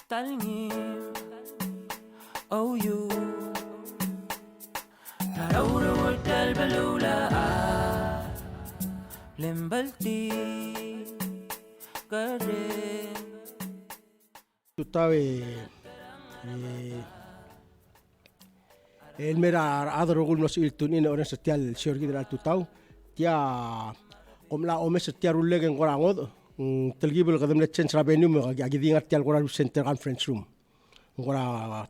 talngim oh you narawra wadal balula lembalti kare tutawe el mera adrogul nos iltun ina oran setial siorgi dal tutau tia komla ome setial ulegen gorangod telgibel gadam le change revenue me agidinga tial gora center conference room gora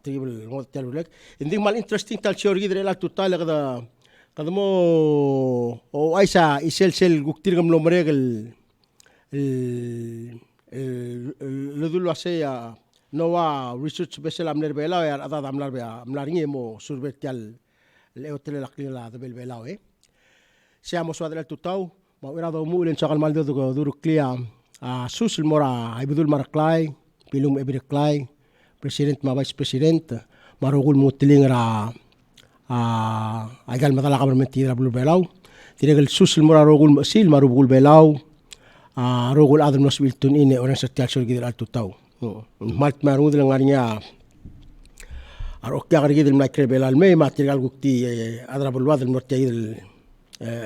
telgibel ngod tial uleg indi mal interesting tal siorgi dal tutal gada kadamo o aisa isel guktir gamlo meregel le dulu asea noa research besel amler bela ya ada amlar bela amlaringe mo surbetial le hotel la klila de belbela siamo suadel tutau ma era do mu len sakal mal do duru klia sus mora ibudul maraklai pilum ebriklai president ma vice president marugul mutilingra agal madala government tira bulu belau tiregal sus mora rogul sil marugul belau rogul adem nos wiltun ine oran setial surgi dal tutau malt marud lang arnya arokya gargi del micro belal me material gukti adra bulwad del morti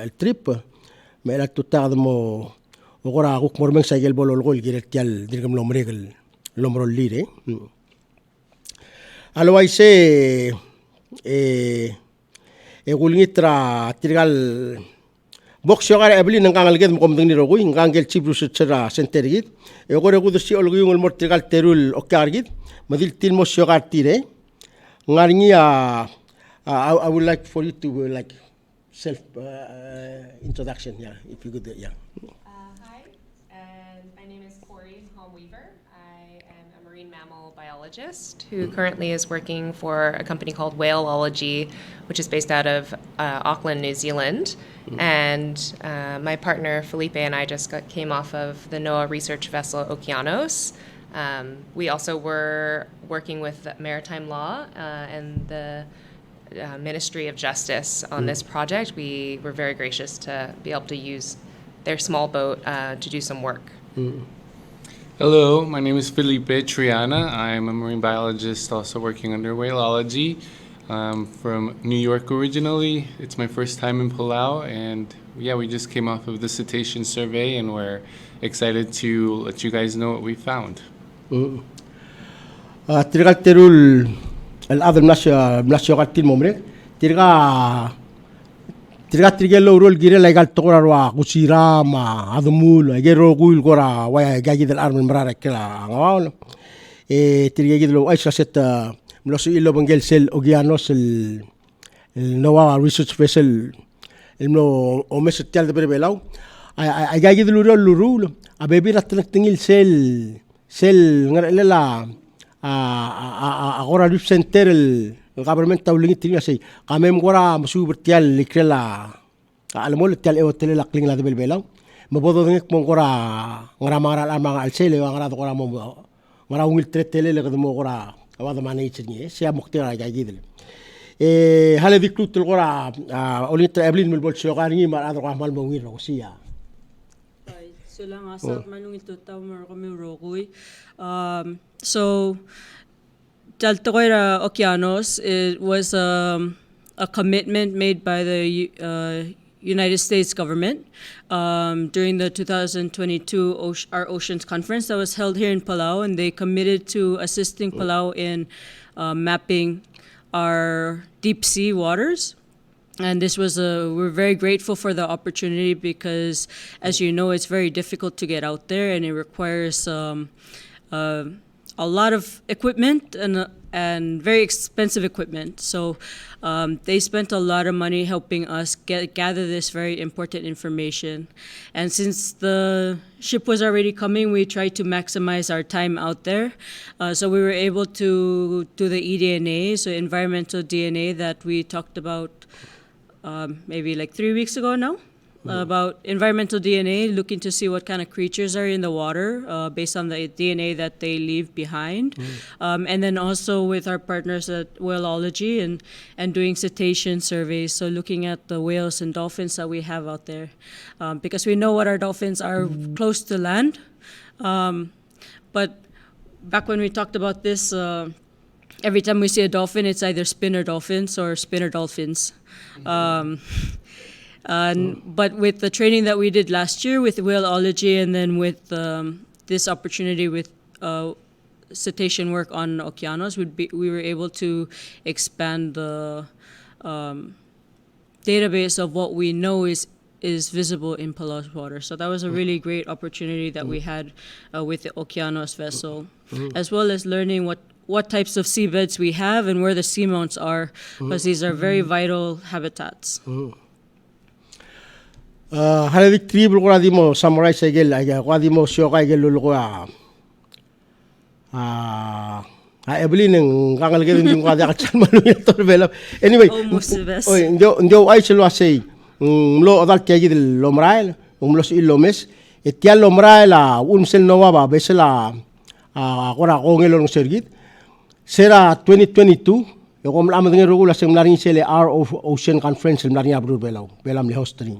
el trip me la tutadmo ogora guk mormeng sagel bolol gol giretial dirgam lomregel lomrol lire alwaise gulngitra tirgal box yogar ebli nangangal ged mo dingni rogui ngangel chibru sera sentergit e gore gudusi olguyungol mortigal terul okargit madil tilmo yogar tire ngarnia I would like for you to like self introduction if you could Hi, and my name is Cory Hom-Weaver. I am a marine mammal biologist who currently is working for a company called Whaleology, which is based out of Auckland, New Zealand. And my partner Felipe and I just came off of the NOAA research vessel Okeanos. We also were working with maritime law and the Ministry of Justice on this project. We were very gracious to be able to use their small boat to do some work. Hello, my name is Felipe Triana. I'm a marine biologist also working under Whaleology. From New York originally. It's my first time in Palau, and yeah, we just came off of the cetacean survey and we're excited to let you guys know what we found. Tirgal terul al-adl nasyogatil momre tirga tirgelo rol gire legal togorarwa kusira ma adumul gero gul gora waya gagid al-arm marara kala ngawl tirga gidlo aisha set ملوسي إلو بنجل سيل أوكيانوس النوا ريسيرش فيسل الملو أمس التال دبر بلاو أجاي ذلو رول أبيبي رتلك تنجل سيل لا أغورا ليف سنتر الغابرمنت تولين تريا سي قامم غورا مسوي برتيال لكلا المول التال إيو التال لقلين لا دبر بلاو مبودو ذنك من غورا غورا مارا الأرما السيل غورا غورا غورا ونجل ترتيل لغدمو غورا هذا معناه يتجنيه سيا مختار جايدل هل ذيك لوت الغرا أولين تقابلين من البولشة غارني ما أدرك عمال موين روسيا سلام عصام منو يتوتاو مرقمي روغوي so Deltoira Okeanos, it was a commitment made by the United States government during the 2022 Our Oceans Conference that was held here in Palau, and they committed to assisting Palau in mapping our deep sea waters. And this was we're very grateful for the opportunity because, as you know, it's very difficult to get out there, and it requires a lot of equipment and very expensive equipment. So they spent a lot of money helping us gather this very important information. And since the ship was already coming, we tried to maximize our time out there. So we were able to do the eDNA, so environmental DNA that we talked about maybe like 3 weeks ago now. About environmental DNA, looking to see what kind of creatures are in the water based on the DNA that they leave behind. And then also with our partners at Whaleology and doing cetacean surveys, so looking at the whales and dolphins that we have out there. Because we know what our dolphins are close to land, but back when we talked about this, every time we see a dolphin, it's either spinner dolphins or spinner dolphins. But with the training that we did last year with whaleology, and then with this opportunity with cetacean work on Okeanos, we were able to expand the database of what we know is visible in Palau's water. So that was a really great opportunity that we had with the Okeanos vessel, as well as learning what types of seabeds we have and where the seamounts are, because these are very vital habitats. Haladik tribal ko di mo summarize agel ko di mo show kay gel ko Evelyn ng kangal gel hindi ko kada ka malu to develop. Anyway, Almost the best. ndio ay selo say mlo adal tegi del lomrail mlo si lomes etial lomrail sel nova ba besela kora ko ngelo ng sergit sera 2022 yo kom lam dengan regula sem laring sele Ocean Conference laring abru belam le hosting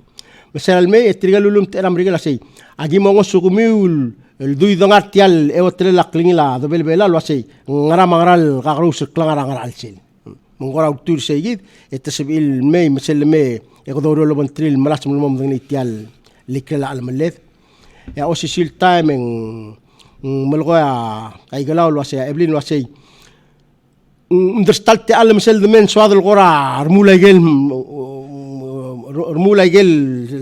mesela me etrigalulum teram regala sei agi mongo sukumiul el dui dongar tial e otre la klingila do bela lo sei ngara mangaral kakrus klangara ngaral sel mongora utur seigid etsebil me mesela me e godoro lo bontril malas mum ding tial likela al malet ya osil timing malgo ya Ikelau lo sei Evelyn lo sei understalte al mesel de men swad el qora armula gel rmula gel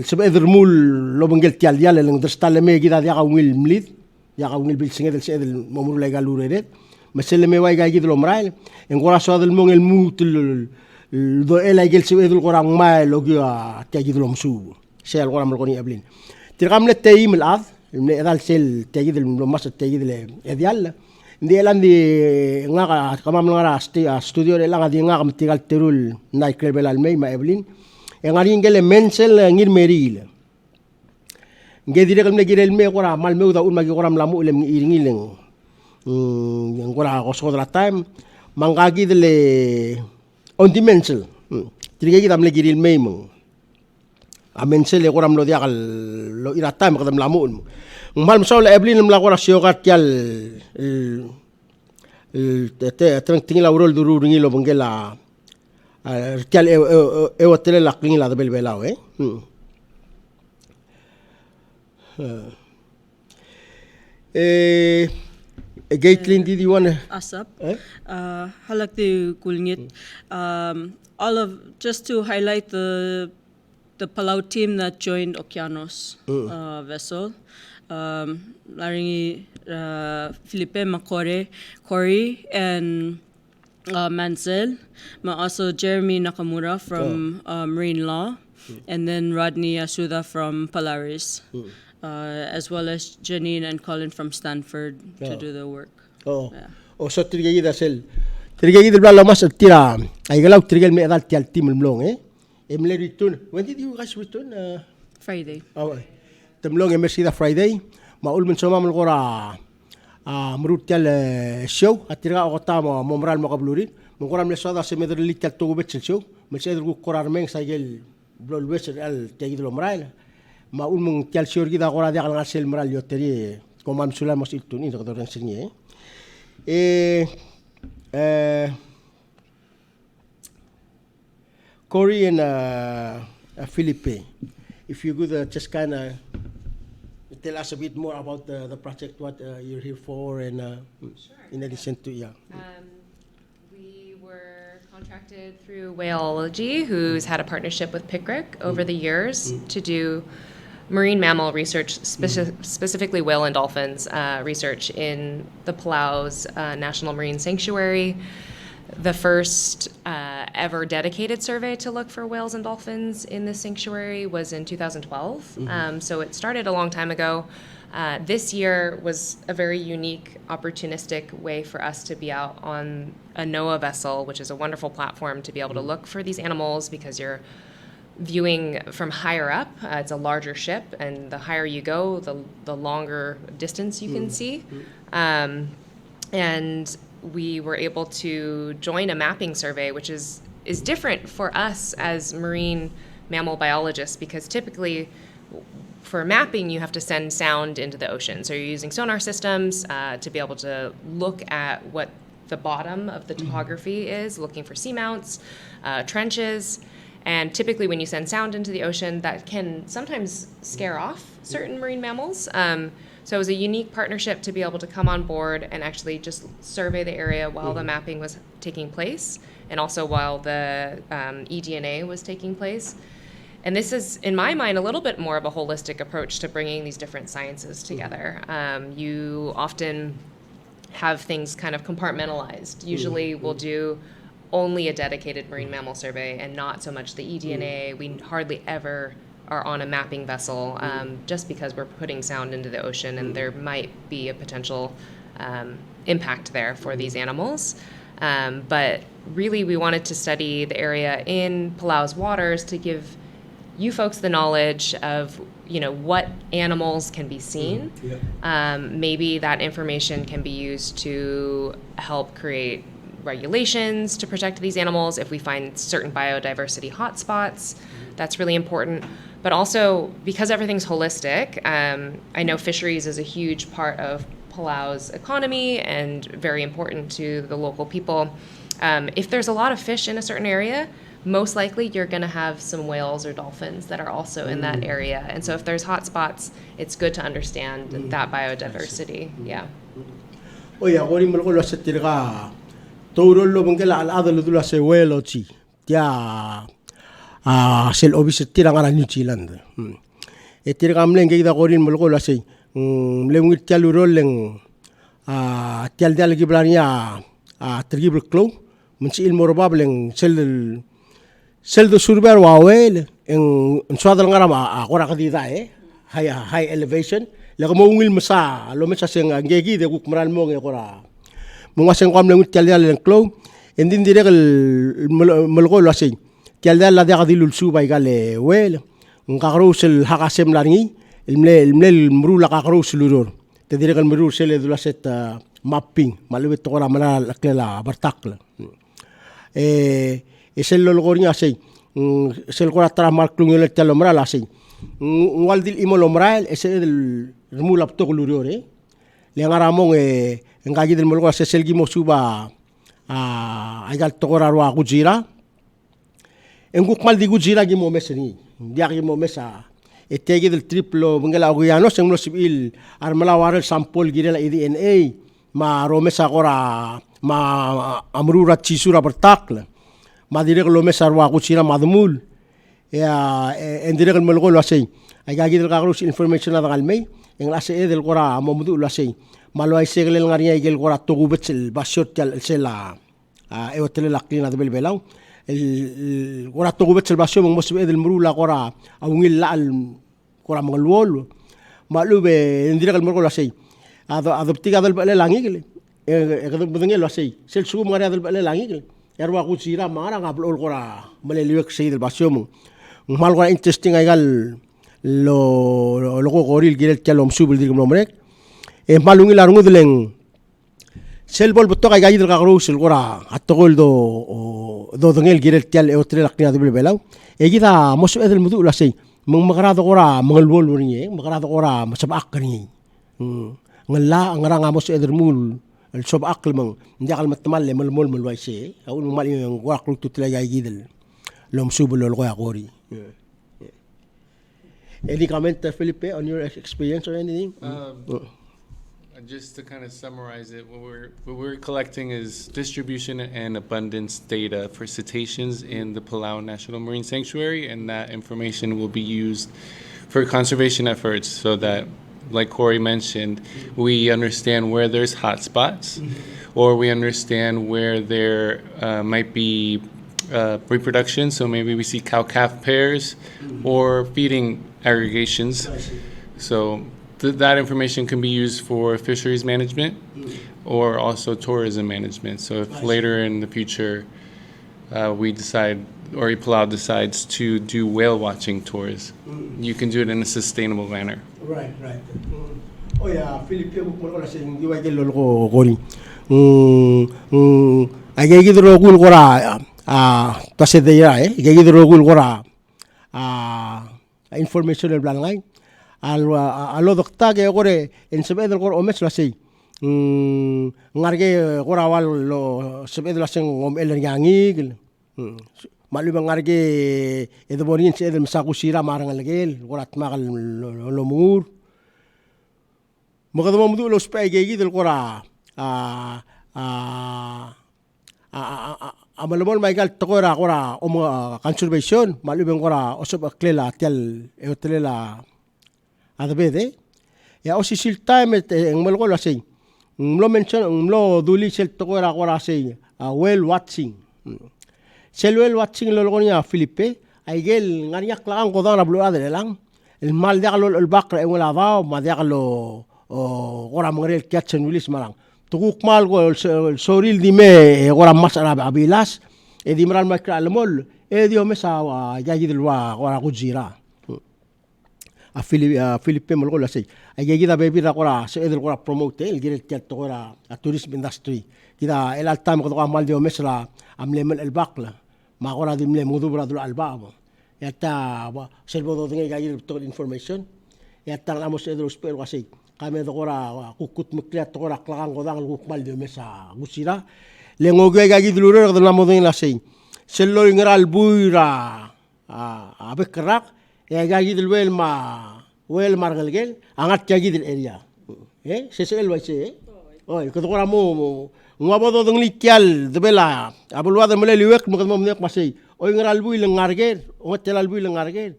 sebe rmul lo bengel tial dial el understalle me gida dia gawil mlid ya gawil bil singed el sed el momur la galuredet mesel me way gay gidlo mrail en qora swad el mongel mut do el gel sebe el qora ma lo gya tagidlo msu sel qora mal qoni ablin tirgamle tayim el ad el dal sel tagid el mas tagid el dial ndi elandi nga kama ngara studio le nga di nga mtigal terul nai krebel al mei ma Evelyn ngari ngele mensel ngir meril ngedire kam ne girel me qora mal me uda ulma gi qora lamu lem ngileng ngora qosodra time mangagi dele on dimensional trige gi dam le giril me mo a mensel qora lo diagal lo ira time qadam lamu mal msaw la Evelyn la qora siogat yal tingil aurol duru ngilo bengela tial e hotel la klingila de belbelao Gaitlin, did you want to Asap. Halak the kulngit. Just to highlight the Palau team that joined Okeanos vessel. Laringi Felipe, Cory and Mansell, also Jeremy Nakamura from Marine Law, and then Rodney Asuda from Polaris, as well as Janine and Colin from Stanford to do the work. So trigay sel trigay del bala mas tira Ikelau trigay me dal tial team mlong emle return. When did you guys return? Friday. Temlong emersida Friday maul men soma mal gora mrut tial show atira ogota mo moral mo kablurin mo gora me soda se medr lital to bet show me sedr gu korar men sagel blol weser al tagid lo moral maul mon tial show gida gora dia gal sel moral yoteri como am sula mos ituni do enseñé Cory and Felipe, if you could just kind of tell us a bit more about the project, what you're here for, and in addition to we were contracted through Whaleology, who's had a partnership with picrc over the years to do marine mammal research, specifically whale and dolphins research in the Palau's National Marine Sanctuary. The first ever dedicated survey to look for whales and dolphins in this sanctuary was in 2012. So it started a long time ago. This year was a very unique, opportunistic way for us to be out on a NOAA vessel, which is a wonderful platform to be able to look for these animals because you're viewing from higher up. It's a larger ship, and the higher you go, the longer distance you can see. And we were able to join a mapping survey, which is different for us as marine mammal biologists, because typically for mapping, you have to send sound into the ocean. So you're using sonar systems to be able to look at what the bottom of the topography is, looking for seamounts, trenches. And typically when you send sound into the ocean, that can sometimes scare off certain marine mammals. So it was a unique partnership to be able to come on board and actually just survey the area while the mapping was taking place, and also while the eDNA was taking place. And this is, in my mind, a little bit more of a holistic approach to bringing these different sciences together. You often have things kind of compartmentalized. Usually we'll do only a dedicated marine mammal survey and not so much the eDNA. We hardly ever are on a mapping vessel just because we're putting sound into the ocean and there might be a potential impact there for these animals. But really we wanted to study the area in Palau's waters to give you folks the knowledge of what animals can be seen. Maybe that information can be used to help create regulations to protect these animals if we find certain biodiversity hotspots. That's really important. But also, because everything's holistic, I know fisheries is a huge part of Palau's economy and very important to the local people. If there's a lot of fish in a certain area, most likely you're going to have some whales or dolphins that are also in that area. And so if there's hotspots, it's good to understand that biodiversity. Yeah. Oya, Cory Ann sa tiraga tourolo mengela al dula se whale chi. Tia sel obis tiranga New Zealand. E tiraga mlenge ida Cory Ann se mlengit tialuroleng tial dal giblania tribal clow mensi il morbableng sel do surber wa whale en suadal ngarama agora kadida high elevation laga mo ngil masa lo mesa seng ngegi de guk maral mo ngora mo ngaseng kwam lengut tial dal clow endin diregal melgo lo asing tial dal la daga dilul suba igale whale ngagro sel hagasem larngi الملل المرو لقى قروس لورور تدريق المرور سيل دولاسيت مابين مالو تقرا ملا الاكلا برتاقل سيل الغورنيا سي سيل قرا ترى ماركلون يل تلو مرا سي والد الايمول مرال سيل المولا بتو لورور لي غرامون انغاجي الملغو سيل جي موسوبا ايغال تقرا روا غوجيرا انغوك مال دي غوجيرا جي مو مسني دياغي مو مسا etegi del triplo mengela guyano senglo sibil armala warel sampol girela eDNA ma romesa gora ma amrura chisura bertakla ma direk lo mesar wa kuchira madmul ya endirek melgo lo asay agagi del gagrus information na galmay en ase del gora momudu lo asay malo ay seglel ngaria igel gora togubet sel bashot tel sela e hotel la klina de belbelaw el gora togubet sel basyo mo sebe del murula gora awngil la gora mangalwol malu be indira kal morgo lasay adoptiga del bale langigel e budenge lasay sel su mara del bale langigel yarwa kuchira mara ngablo gora male liwek sey del basyo mo mal gora interesting aigal lo goril girel chalom subul dir momrek e malungi la rungudleng sel bol botto ay gayidel gagrous el gora atogol do dengel girel chal e otre laknia debel belaw e gida mosu edel mudu lasay mong magrado gora mangalwol ringe magrado gora masabak ringe ngalla ngaranga mosu edel mul el sob akl mang ndakal matmal le malmol malway se awul mal yung gora kluk tutla gayidel lom subul lo goya gori. Any comment, Felipe, on your experience or anything? Just to kind of summarize it, what we're collecting is distribution and abundance data for cetaceans in the Palau National Marine Sanctuary, and that information will be used for conservation efforts so that, like Cory mentioned, we understand where there's hotspots, or we understand where there might be reproduction, so maybe we see cow-calf pairs or feeding aggregations. So that information can be used for fisheries management or also tourism management. So if later in the future we decide, or Palau decides to do whale watching tours, you can do it in a sustainable manner. Right. Oh yeah, Felipe, mo ko sing diway ke lolo Cory. Ay gidro gul gora tase de ya gidro gul gora information el blanay alo dokta ke gore en sebedel gore omes la sei ngarge gora wal lo sebedel la seng om elen yangi malu ngarge edo bonin se edel masaku sira marang legel gora tmagal lo mur mo kada mo lo spay ge del gora amalabol may gal tokora gora conservation malu gora osob aklela tel eotelela adabede ya osisil time ang malgol asay lo mention lo duli sel tokora gora asay well watching sel well watching lo niya Felipe ay gel ngariak lang ko dang nablo adel lang el mal dia lo el bakra en wala va ma dia lo gora mangrel kitchen wilis marang tukuk mal go soril di me gora mas abilas e di maral makra almol e dio mesa ya gidilwa gora gujira a Felipe mo la sei ay gida baby ra gora se edel gora promote el gire ket gora a tourism industry kida el altam ko mal dio mesra amlemel el bakla ma gora dimle mudubra dul albabo yatta servo do dinga gire to information yatta amos edel spel wasei kame do gora kukut mukliat gora klagang godang luk mal dio mesa gusira lengo ga gidulure do la modin la sei sello ingral buira a bekrak ya gagi del wel margal gel angat gagi del area sesel waise ko dora mo ngabo do ngli kyal de bela abulwa de mele liwek mo mo nek masay oy ngal buy lang ngarger o telal buy lang ngarger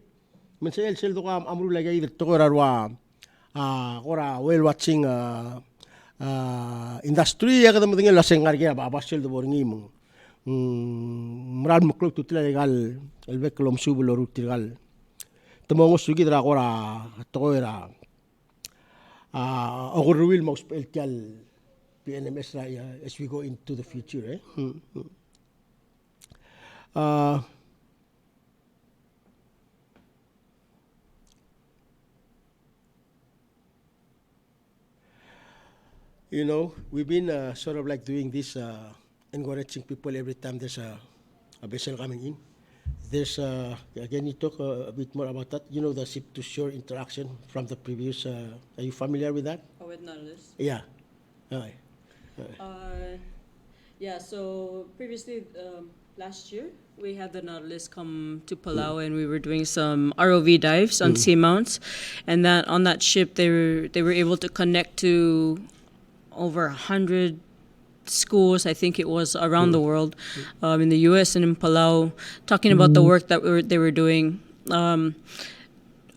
men sel do am amru la gagi del tokora rwa gora well watching industry ya kadam ngel la sengarger ba basel do borngi mo mral mo klok tutla legal el beklom subulo rutigal Tomong sugi dra gora toera ogurwil mo spell tial PNMS as we go into the future you know we've been sort of like doing this encouraging people every time there's a vessel coming in. There's, again, you talk a bit more about that. You know, the ship-to-shore interaction from the previous, are you familiar with that? Oh, with Nautilus? Yeah. Yeah, so previously, last year, we had the Nautilus come to Palau and we were doing some ROV dives on seamounts. And that on that ship, they were able to connect to over 100 schools, I think it was around the world, in the U.S. and in Palau, talking about the work that they were doing.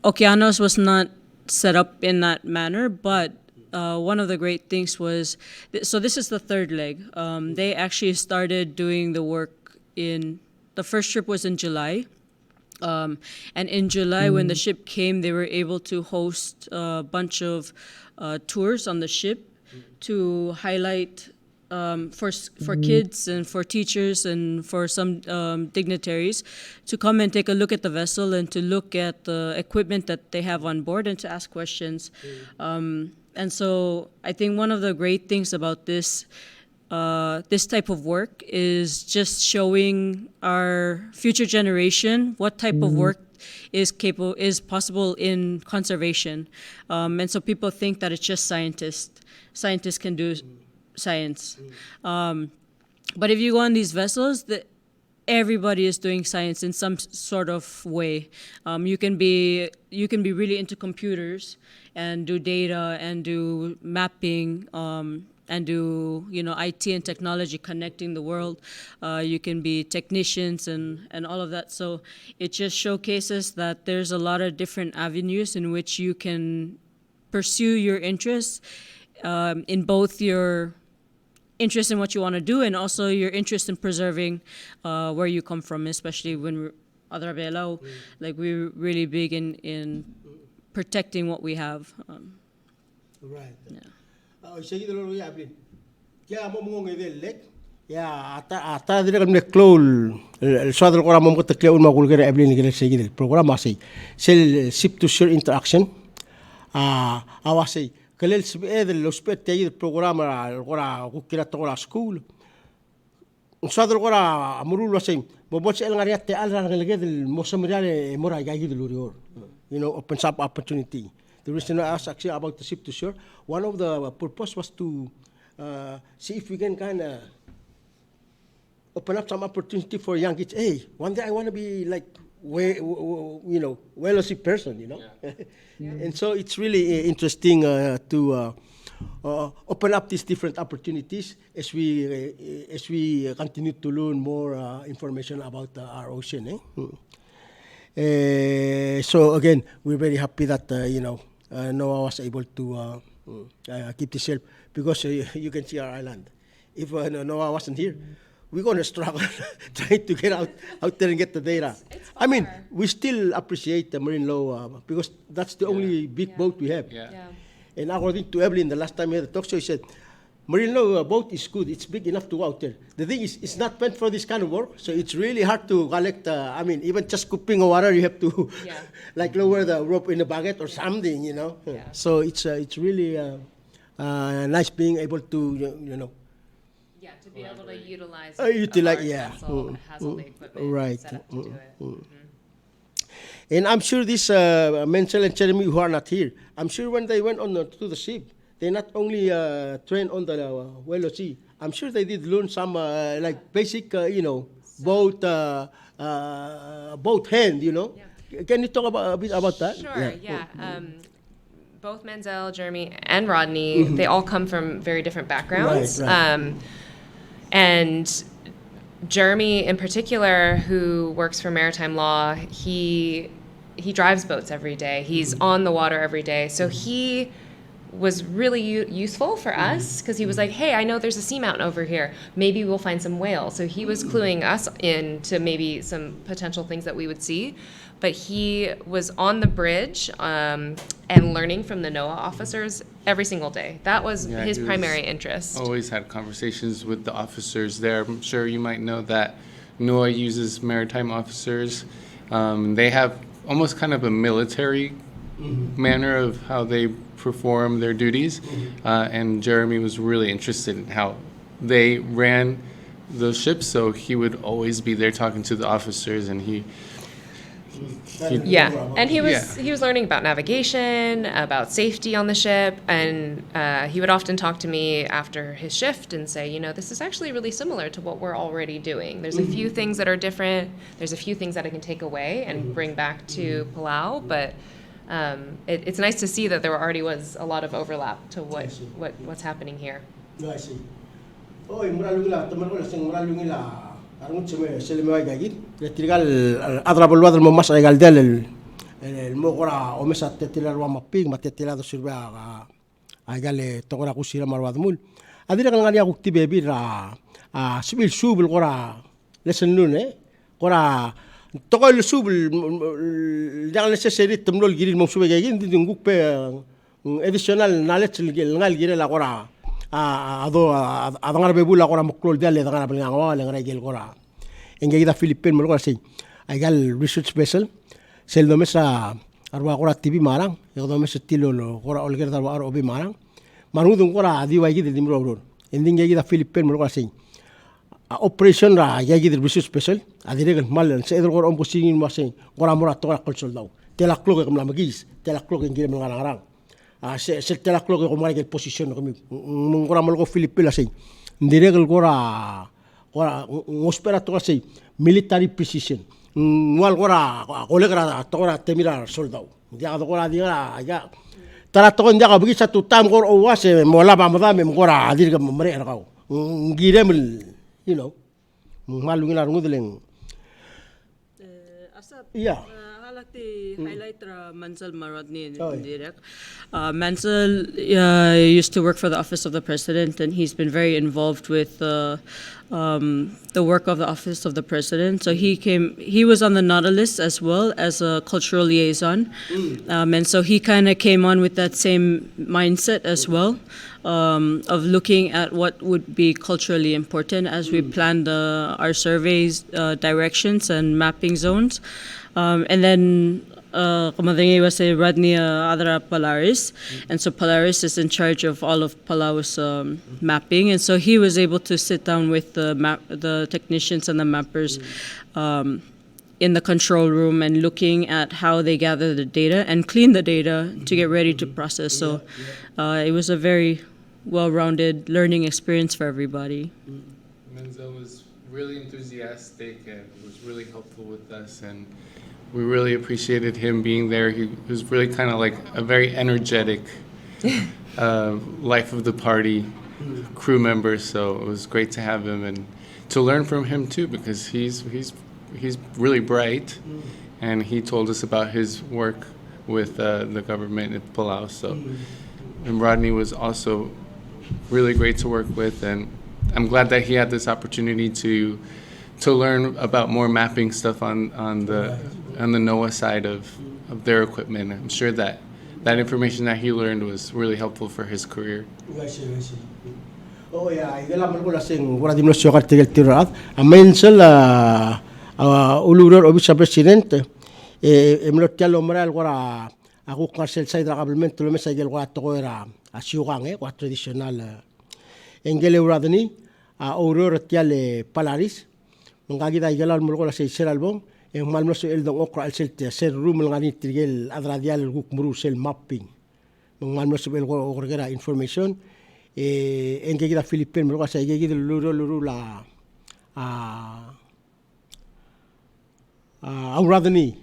Okeanos was not set up in that manner, but one of the great things was, so this is the third leg. They actually started doing the work the first trip was in July. And in July, when the ship came, they were able to host a bunch of tours on the ship to highlight for kids and for teachers and for some dignitaries to come and take a look at the vessel and to look at the equipment that they have on board and to ask questions. And so I think one of the great things about this type of work is just showing our future generation what type of work is possible in conservation. And so people think that it's just scientists. Scientists can do science. But if you go on these vessels, everybody is doing science in some sort of way. You can be really into computers and do data and do mapping and do IT and technology connecting the world. You can be technicians and all of that. So it just showcases that there's a lot of different avenues in which you can pursue your interests, in both your interest in what you want to do and also your interest in preserving where you come from, especially when we're like we're really big in protecting what we have. Right. Yeah. Sige dulu ya Ablin. Ya mo mo ngedelek. Ya ata dire kan klol. El sadal qora mo tekleun ma gul gere Ablin gere sige del program asay. Sel ship to shore interaction. Awasay. Kalel sibedel lo spet tay program qora kukira qora school. Sadal qora amrul wasay. Mo bots el ngariat te al ran gele del mosamriale mora gagi del urior. Open up opportunity. The reason I asked actually about the ship to shore, one of the purpose was to see if we can kind of open up some opportunity for young kids. Hey, one day I want to be like, well-received person, you know. And so it's really interesting to open up these different opportunities as we continue to learn more information about our ocean. So again, we're very happy that NOAA was able to keep this safe because you can see our island. If NOAA wasn't here, we're going to struggle trying to get out there and get the data. It's I mean, far. we still appreciate the marine law because that's the only big boat we have. Yeah. Yeah. And according to Evelyn, the last time we had a talk show, he said, marine law boat is good. It's big enough to go out there. The thing is, it's not meant for this kind of work, so it's really hard to collect. I mean, even just scooping of water, you have to Yeah. like lower the rope in the bucket or something, you know. Yeah. So it's really nice being able to, Yeah, to be able to utilize utilize- a large yeah. vessel that has all the equipment Right. set up to do it. And I'm sure this Menzel and Jeremy who are not here, I'm sure when they went on to the ship, they not only trained on the Whale Sea, I'm sure they did learn some like basic, boat hand, Can you talk about a bit about that? Sure, yeah. Both Menzel, Jeremy, and Rodney, they all come from very different backgrounds. Right. And Jeremy, in particular, who works for maritime law, he drives boats every day. He's on the water every day. So he was really useful for us because he was like, hey, I know there's a seamountain over here. Maybe we'll find some whales. So he was cluing us in to maybe some potential things that we would see. But he was on the bridge and learning from the NOAA officers every single day. That was Yeah, his he was primary interest. Always had conversations with the officers there. I'm sure you might know that NOAA uses maritime officers. They have almost kind of a military manner of how they perform their duties. And Jeremy was really interested in how they ran those ships, so he would always be there talking to the officers, and Yeah, and he was Yeah. he was learning about navigation, about safety on the ship, and he would often talk to me after his shift and say, this is actually really similar to what we're already doing. There's a few things that are different. There's a few things that I can take away and bring back to Palau, but it's nice to see that there already was a lot of overlap to what's happening here. No, I see. Oh, mura lungila, teman ko lasing mura lungila. Arungut se me vai gagit. Le tirgal adra bolwadal mo mas ay galdel el mo gora o mesa tetilar wa mapig matetila do sirba ay gale tongora kusira marwad mul. Adira kan ngani akukti bebi ra sibil subul gora lesson nun gora tokol subul jangan necessary temlol giril mo sube gagin dinguk pe additional knowledge ngal girel gora adangar bebu la gora moklol dale adangar belangawa lengra gel gora engega Philippine mo gora sei ay gal research vessel sel do mesa arwa gora TV marang yo do mesa tilo lo gora olger dar war obi marang manudung gora adiwa gi di mro ro ending engega Philippine mo gora sei operation ra yagi di research vessel adire gal mal se edor gora ombusingin mo sei gora mora to kol soldau tela klok ko magis tela klok engire mo ngarang se tela klok ko mara gel position ko mi gora mal ko Philippine la sei ndire gal gora ngospera to sei military precision wal gora olegra to gora temira soldau dia gora dia ya tara to ndia ka bigi satu tam gor o wase mo la ba mo da me gora adir ga mare ra ko ngiremel malungin arungudleng Asap. yeah Halakti highlight Menzel Marodni Oh, direct. Menzel used to work for the Office of the President, and he's been very involved with the work of the Office of the President. So he was on the Nautilus as well as a cultural liaison, and so he kind of came on with that same mindset as well. Of looking at what would be culturally important as we planned our surveys, directions, and mapping zones. And then, kumadangi was a Rodney Adra Polaris, and so Polaris is in charge of all of Palau's mapping, and so he was able to sit down with the technicians and the mappers in the control room and looking at how they gather the data and clean the data to get ready to process. So it was a very well-rounded learning experience for everybody. Menzel was really enthusiastic and was really helpful with us, and we really appreciated him being there. He was really kind of like a very energetic life of the party crew member, so it was great to have him and to learn from him too, because he's really bright, and he told us about his work with the government at Palau. So, and Rodney was also really great to work with, and I'm glad that he had this opportunity to learn about more mapping stuff on the NOAA side of their equipment. I'm sure that information that he learned was really helpful for his career. Oh ya, igala malgola sing wala dimno sio kartigel tirat. Amensel uluror obisa presidente emlotialo moral gora aku karsel side regablement lo mesa igel gora to era asiugang gua tradisional engele uradni auror tiale palaris mangagida igala malgola sei seralbon en malmoso el don okra al selte ser room ngani tigel adradial guk muru sel mapping malmoso el gorgera information en que queda Felipe me lo que se queda luru la auradni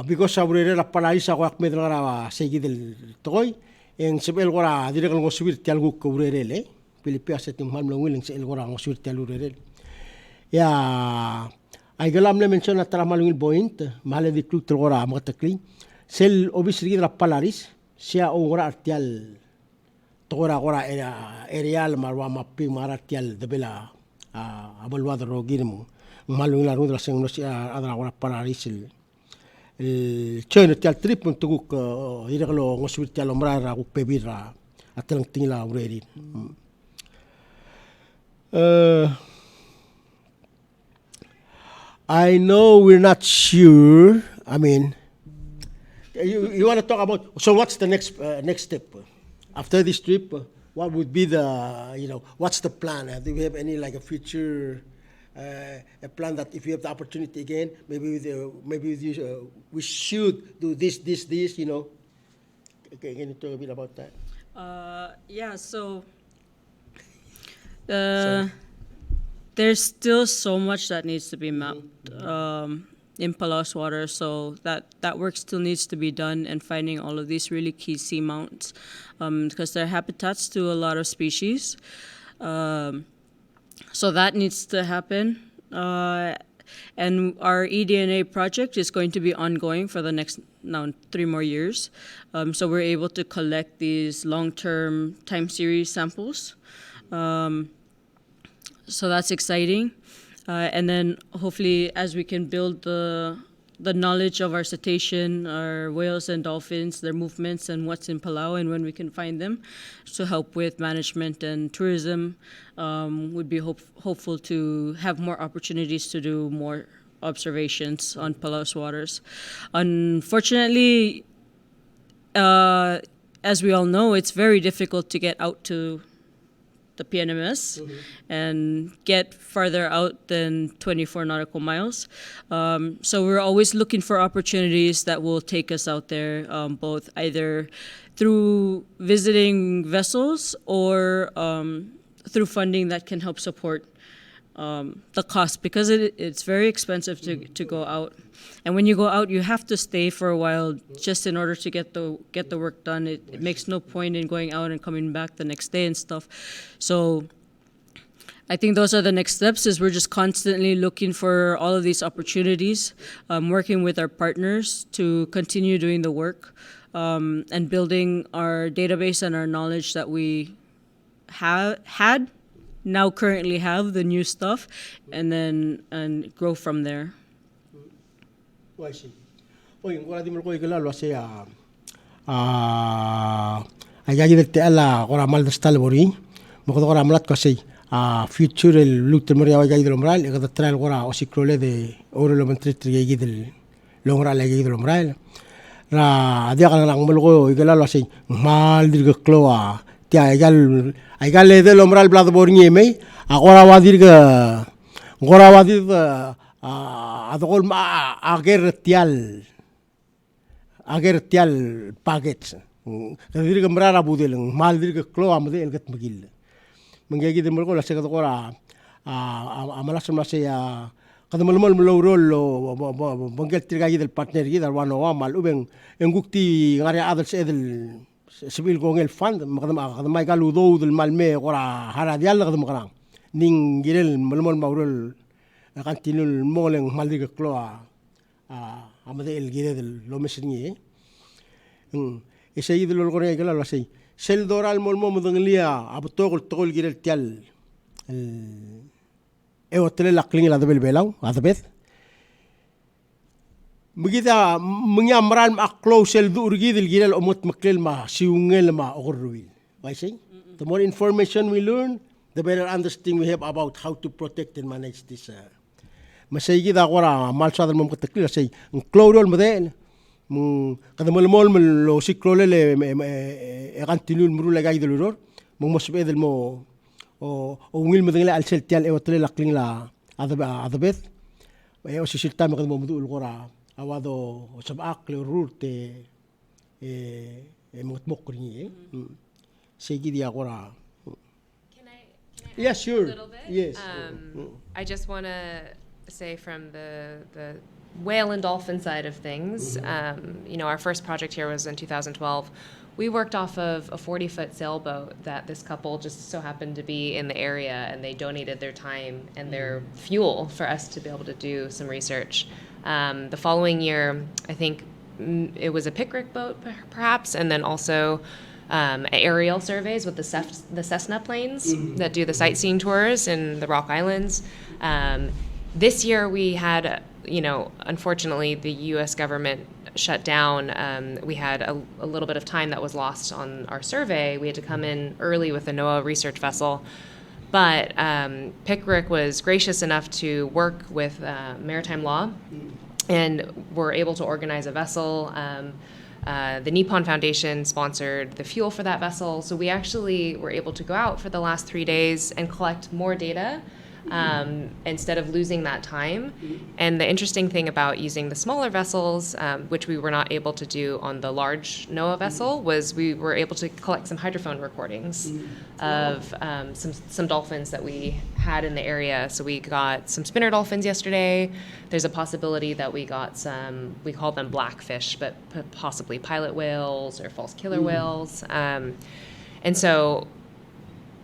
because aburere la palaisa ko akmed ngara se queda el toy en sebel gora direk ngo subir ti algo ko urere le Felipe asetim mal lo willing se el gora ngo subir ti alurere ya ay galam le menciona tra malungil point male di club gora matakli sel obis queda la palaris sia o gora artial Tora era aerial marwa mapi maratial de bela abalwad rogirmo malu la rudra sen no sia adra gora palaris el chene tial trip un tuguk iraglo ngosubir tial omrara gu pebira atlang tingla ureri I know we're not sure. I mean, you want to talk about, so what's the next step? After this trip, what would be what's the plan? Do we have any like a future a plan that if we have the opportunity again, maybe we should do this, Okay, can you talk a bit about that? Yeah, so there's still so much that needs to be mapped in Palau's water, so that work still needs to be done, and finding all of these really key seamounts because they're habitats to a lot of species. So that needs to happen. And our eDNA project is going to be ongoing for the next 3 more years. So we're able to collect these long-term time series samples. So that's exciting. And then hopefully as we can build the knowledge of our cetacean, our whales and dolphins, their movements and what's in Palau and when we can find them, to help with management and tourism, would be hopeful to have more opportunities to do more observations on Palau's waters. Unfortunately, as we all know, it's very difficult to get out to the PNMS and get farther out than 24 nautical miles. So we're always looking for opportunities that will take us out there, both either through visiting vessels or through funding that can help support the cost, because it's very expensive to go out. And when you go out, you have to stay for a while just in order to get the work done. It makes no point in going out and coming back the next day and stuff. So I think those are the next steps, is we're just constantly looking for all of these opportunities, working with our partners to continue doing the work and building our database and our knowledge that we now currently have, the new stuff, and grow from there. Oye, ngora dimol ko igala lo se ayagi del tela gora mal destal bori mo ko gora malat ko sei future el lutte moria ayagi del umbral e ga trail gora o sikrole de oro lo mentri ayagi del longra ayagi del umbral ra dia kan lang mol ko igala lo sei mal dir kloa ti aygal del umbral blad bori me agora wadir ga gora wadir adokol ma agertial packets kadir gamrara budel mal dir klo amde elgat magil mangegi de molko la seka dokora amalas mase ya kada malmal melorol bangel tirgagi del partner gi dar wano wa mal ubeng engukti ngare adal sedel sibil gongel fund kada mai galu do del malme gora hara dial kada makrang ning girel malmal maurol kan tinul moleng maldir klo amade el gire del lo mesingi ese idol lo gore gala la sei sel doral mol mo mudanglia abtogol togol girel tial e hotel la kling la dobel belau adabeth mugida munyamral ma close el dur gidel girel omot maklel ma siungel ma ogruil why say the more information we learn the better understanding we have about how to protect and manage this masay gida gora mal sadal mom katakli say clorol model kada mol lo siklole le kantinul muru lagay dolor mong mosbe del mo o ngil madangla al seltial e hotel la kling la adabeth e o sisilta me kada mo mudul gora awado sabak le rurte mokmokri segi agora. Can I Yeah, add sure. a little bit? Yes. I just want to say from the whale and dolphin side of things, you know, our first project here was in 2012. We worked off of a 40-foot sailboat that this couple just so happened to be in the area, and they donated their time and their fuel for us to be able to do some research. The following year, I think it was a picrc boat, perhaps, and then also aerial surveys with the Cessna planes that do the sightseeing tours in the Rock Islands. This year we had, you know, unfortunately the U.S. government shut down. We had a little bit of time that was lost on our survey. We had to come in early with a NOAA research vessel. But picrc was gracious enough to work with maritime law and were able to organize a vessel. The Nippon Foundation sponsored the fuel for that vessel. So we actually were able to go out for the last 3 days and collect more data instead of losing that time. And the interesting thing about using the smaller vessels, which we were not able to do on the large NOAA vessel, was we were able to collect some hydrophone recordings of some dolphins that we had in the area. So we got some spinner dolphins yesterday. There's a possibility that we got some, we call them blackfish, but possibly pilot whales or false killer whales. And so,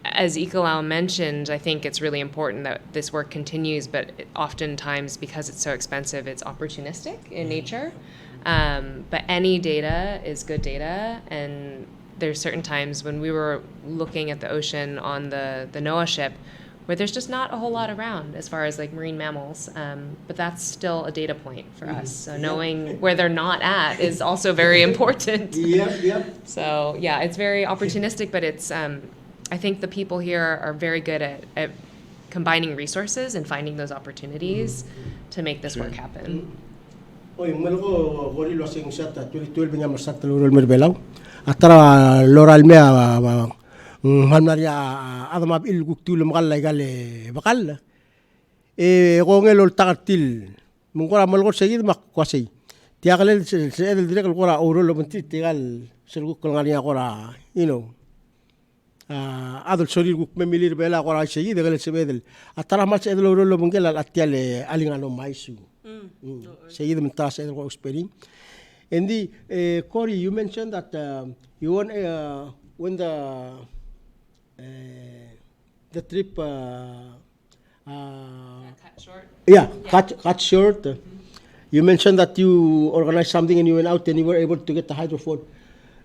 as Ikelau mentioned, I think it's really important that this work continues, but oftentimes, because it's so expensive, it's opportunistic in nature. But any data is good data, and there's certain times when we were looking at the ocean on the NOAA ship where there's just not a whole lot around as far as like marine mammals, but that's still a data point for us. So knowing where they're not at is also very important. So yeah, it's very opportunistic, but it's I think the people here are very good at combining resources and finding those opportunities to make this work happen. Oy, malko gori lo sing sata 12 nga masat lorol merbelaw. Atara loral me halmaria adamab il guktul magalla gale bakal. E gongel ol takartil. Mungkora malko segid makwasi. Tiagalel sedel direk gora oro lo menti tigal serguk ngania gora, you know. Adol sorir guk memilir bela gora segid gale sebedel. Atara mas edel oro lo mungel al atiale alingano maisu. Seguido mentas el experience. And Cory, you mentioned that you want when the trip Cut short. cut short. You mentioned that you organized something and you went out and you were able to get the hydrophone.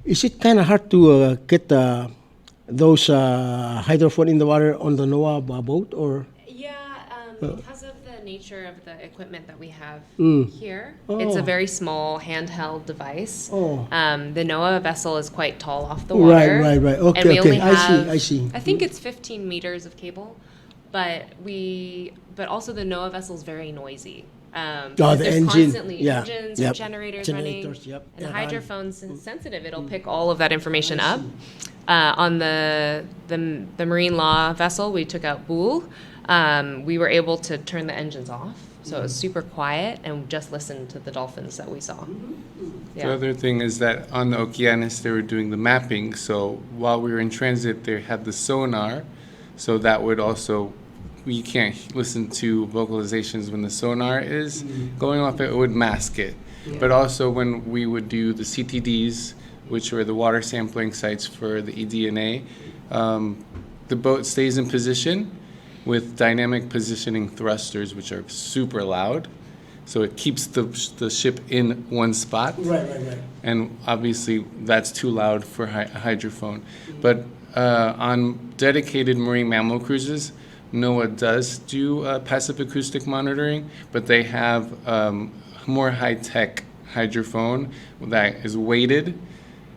Is it kind of hard to get those hydrophone in the water on the NOAA boat or? Yeah, because of the nature of the equipment that we have here, Oh. it's a very small handheld device. Oh. The NOAA vessel is quite tall off the water. Right. Okay, and we only I have, see. I think it's 15 meters of cable, but also the NOAA vessel is very noisy. the There's engine, constantly yeah, engines yep. or generators running, Generators, yep. and the Yeah, hydrophone's sensitive. It'll pick all of that information up. On the marine law vessel, we took out Bool. We were able to turn the engines off So it was super quiet and just listened to the dolphins that we saw. The other thing is that on the Okeanos, they were doing the mapping. So while we were in transit, they had the sonar. So that would also, we can't listen to vocalizations when the sonar is going off. It would mask it. But also when we would do the CTDs, which were the water sampling sites for the eDNA, the boat stays in position with dynamic positioning thrusters, which are super loud. So it keeps the ship in one spot. Right. And obviously that's too loud for a hydrophone. But on dedicated marine mammal cruises, NOAA does do passive acoustic monitoring, but they have more high-tech hydrophone that is weighted,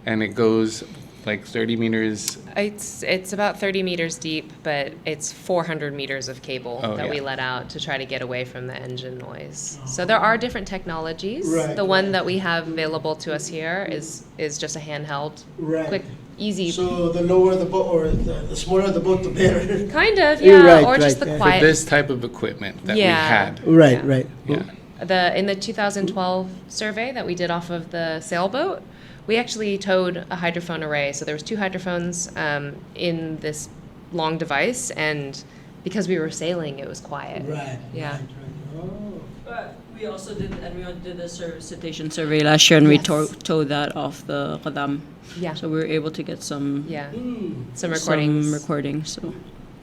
and it goes like 30 meters. It's about 30 meters deep, but it's 400 meters of cable that we let out to try to get away from the engine noise. So there are different technologies. The one that we have available to us here is just a handheld, quick, easy. So the lower the boat, or the smaller the boat, the better. Kind of, yeah, or just the For quiet. this type of equipment that we had. Right. Yeah. In the 2012 survey that we did off of the sailboat, we actually towed a hydrophone array. So there was 2 hydrophones in this long device, and because we were sailing, it was quiet. Right. Yeah. But we also did a citation survey last year, and we towed that off the Qadam. Yeah. So we were able to get some Some recordings. Some recordings. So